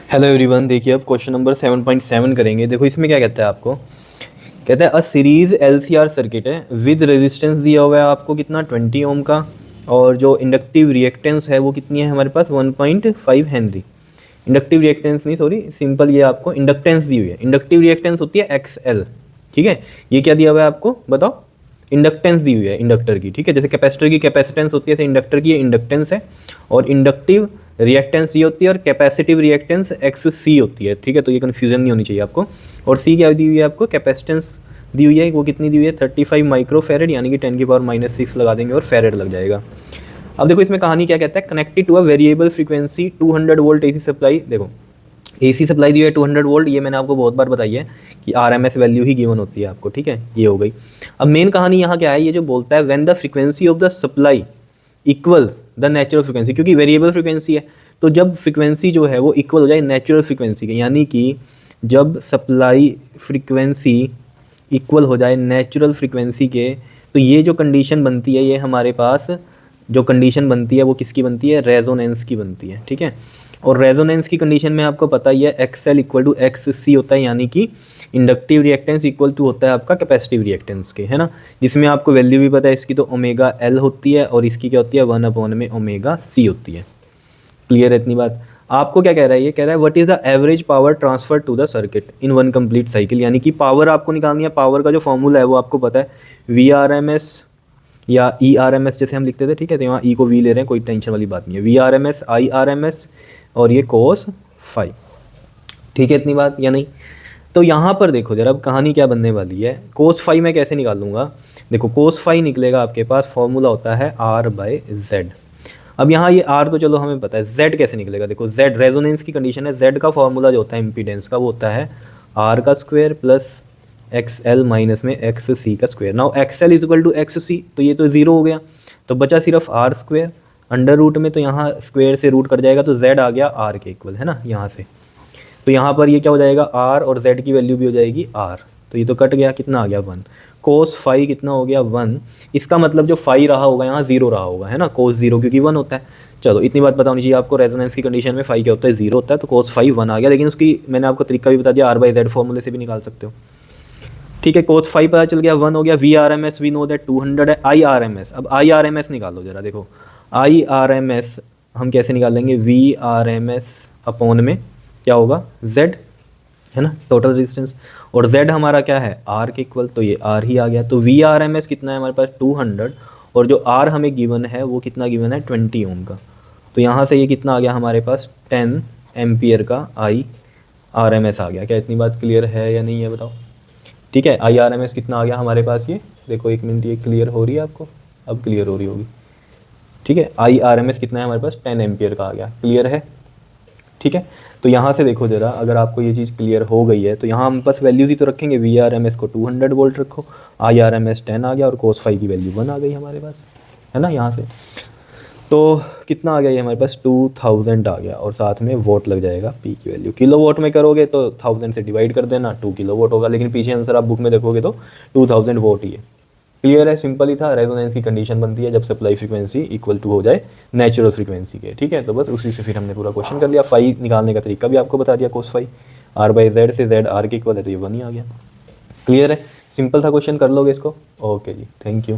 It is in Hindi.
हेलो एवरीवन, देखिए अब क्वेश्चन नंबर 7.7 करेंगे। देखो इसमें क्या कहता है आपको, कहता है अ सीरीज एलसीआर सर्किट है विद रेजिस्टेंस दिया हुआ है आपको कितना 20 ओम का, और जो इंडक्टिव रिएक्टेंस है वो कितनी है हमारे पास 1.5 हेनरी। इंडक्टिव रिएक्टेंस नहीं, सॉरी, सिंपल ये आपको इंडक्टेंस दी हुई है। इंडक्टिव रिएक्टेंस होती है एक्सएल, ठीक है। ये क्या दिया हुआ है आपको बताओ, इंडक्टेंस दी हुई है इंडक्टर की, ठीक है। जैसे कैपेसिटर की कैपेसिटेंस होती है, ऐसे इंडक्टर की इंडक्टेंस है। और इंडक्टिव रिएक्टेंस ये होती है और कैपेसिटिव रिएक्टेंस एक्स सी होती है, ठीक है। तो ये कन्फ्यूजन नहीं होनी चाहिए आपको। और सी क्या दी हुई है आपको, कैपेसिटेंस दी हुई है, वो कितनी दी हुई है 35 माइक्रो फेरेड, यानी कि 10⁻⁻6 लगा देंगे और फेरेड लग जाएगा। अब देखो इसमें कहानी क्या कहता है, connected to a variable frequency 200 volt AC supply. देखो एसी सप्लाई दी है 200 वोल्ट, ये मैंने आपको बहुत बार बताई है कि आरएमएस वैल्यू ही गिवन होती है आपको, ठीक है। ये हो गई। अब मेन कहानी यहाँ क्या है, ये जो बोलता है when the frequency of the supply equal the natural frequency, क्योंकि वेरिएबल फ्रीक्वेंसी है तो जब फ्रीक्वेंसी जो है वो इक्वल हो जाए नेचुरल फ्रीक्वेंसी के, यानी कि जब सप्लाई फ्रीक्वेंसी इक्वल हो जाए नेचुरल फ्रीक्वेंसी के, तो ये जो कंडीशन बनती है, ये हमारे पास जो कंडीशन बनती है वो किसकी बनती है, रेजोनेंस की बनती है, ठीक है। और रेजोनेंस की कंडीशन में आपको पता ही है एक्सएल इक्वल टू एक्स सी होता है, यानी कि इंडक्टिव रिएक्टेंस इक्वल टू होता है आपका कैपेसिटिव रिएक्टेंस के, है ना। जिसमें आपको वैल्यू भी पता है इसकी, तो ओमेगा एल होती है और इसकी क्या होती है 1 में ओमेगा सी होती है। क्लियर है इतनी बात। आपको क्या कह रहा है, ये कह रहा है what is the average power transfer to the circuit in one complete cycle, यानी कि पावर आपको निकालनी है। पावर का जो फॉर्मूला है वो आपको पता है, वी आर एम एस या ई आर एम एस जैसे हम लिखते थे, ठीक है। तो यहाँ ई को वी ले रहे हैं, कोई टेंशन वाली बात नहीं है। V R M S, I R M S और ये कोस फाई, ठीक है। इतनी बात या नहीं। तो यहाँ पर देखो जरा, अब कहानी क्या बनने वाली है। कोस फाई मैं कैसे निकालूंगा, देखो कोस फाई निकलेगा आपके पास, फॉर्मूला होता है आर बाय जेड। अब यहाँ ये आर तो चलो हमें पता है, जेड कैसे निकलेगा, देखो जेड रेजोनेंस की कंडीशन है, जेड का फॉर्मूला जो होता है इम्पीडेंस का, वो होता है आर का square plus X L minus में एक्स सी का square. Now X L is equal to X C, तो ये तो जीरो हो गया, तो बचा सिर्फ आर स्क्वायर अंडर रूट में, तो यहाँ स्क्वायर से रूट कट जाएगा, तो जेड आ गया आर के इक्वल, है ना यहाँ से। तो यहाँ पर ये क्या हो जाएगा आर, और जेड की वैल्यू भी हो जाएगी आर, तो ये तो कट गया, कितना आ गया 1। कोस फाई कितना हो गया 1, इसका मतलब जो फाई रहा होगा यहाँ 0 रहा होगा, है ना। कोस 0 क्योंकि 1 होता है। चलो इतनी बात पता होनी चाहिए आपको, रेजोनेंस की कंडीशन में फाई क्या होता है 0 होता है, तो कोस फाई 1 आ गया। लेकिन उसकी मैंने आपको तरीका भी बता दिया, आर बाई जेड फॉर्मूले से भी निकाल सकते हो, ठीक है। कोस फाई पता चल गया 1 हो गया। V R M S we know that 200 है। आई आर एम एस, अब आई आर एम एस निकालो जरा, देखो आई आर एम एस हम कैसे निकालेंगे, V R M S upon में क्या होगा जेड, है ना, टोटल रेजिस्टेंस। और Z हमारा क्या है R के इक्वल, तो ये R ही आ गया। तो VRMS कितना है हमारे पास 200, और जो R हमें गिवन है वो कितना गिवन है 20 ओम का। तो यहाँ से ये कितना आ गया हमारे पास 10 एम्पियर का IRMS आ गया। क्या इतनी बात क्लियर है या नहीं है बताओ, ठीक है। IRMS कितना आ गया हमारे पास, ये देखो एक मिनट, ये क्लियर हो रही है आपको, अब क्लियर हो रही होगी, ठीक है। IRMS कितना है हमारे पास 10 एम्पियर का आ गया, क्लियर है, ठीक है। तो यहाँ से देखो जरा, अगर आपको ये चीज़ क्लियर हो गई है तो यहाँ हम बस वैल्यूज ही तो रखेंगे। वी आर एम एस को 200 वोल्ट रखो, आई आर एम एस 10 आ गया, और कोस फाई की वैल्यू 1 आ गई हमारे पास, है ना। यहाँ से तो कितना आ गया ये हमारे पास 2000 आ गया, और साथ में वोट लग जाएगा, पी की वैल्यू किलो वोट में करोगे तो 1000 से डिवाइड कर देना, 2 किलो वोट होगा। लेकिन पीछे आंसर आप बुक में देखोगे तो 2000 वोट ही है। क्लियर है, सिंपल ही था। रेजोनेंस की कंडीशन बनती है जब सप्लाई फ्रीक्वेंसी इक्वल टू हो जाए नेचुरल फ्रीक्वेंसी के, ठीक है। तो बस उसी से फिर हमने पूरा क्वेश्चन कर लिया। फाई निकालने का तरीका भी आपको बता दिया, cos phi R by Z से जेड आर के इक्वल है, तो ये 1 ही आ गया। क्लियर है, सिंपल था क्वेश्चन, कर लोगे इसको। ओके जी, थैंक यू।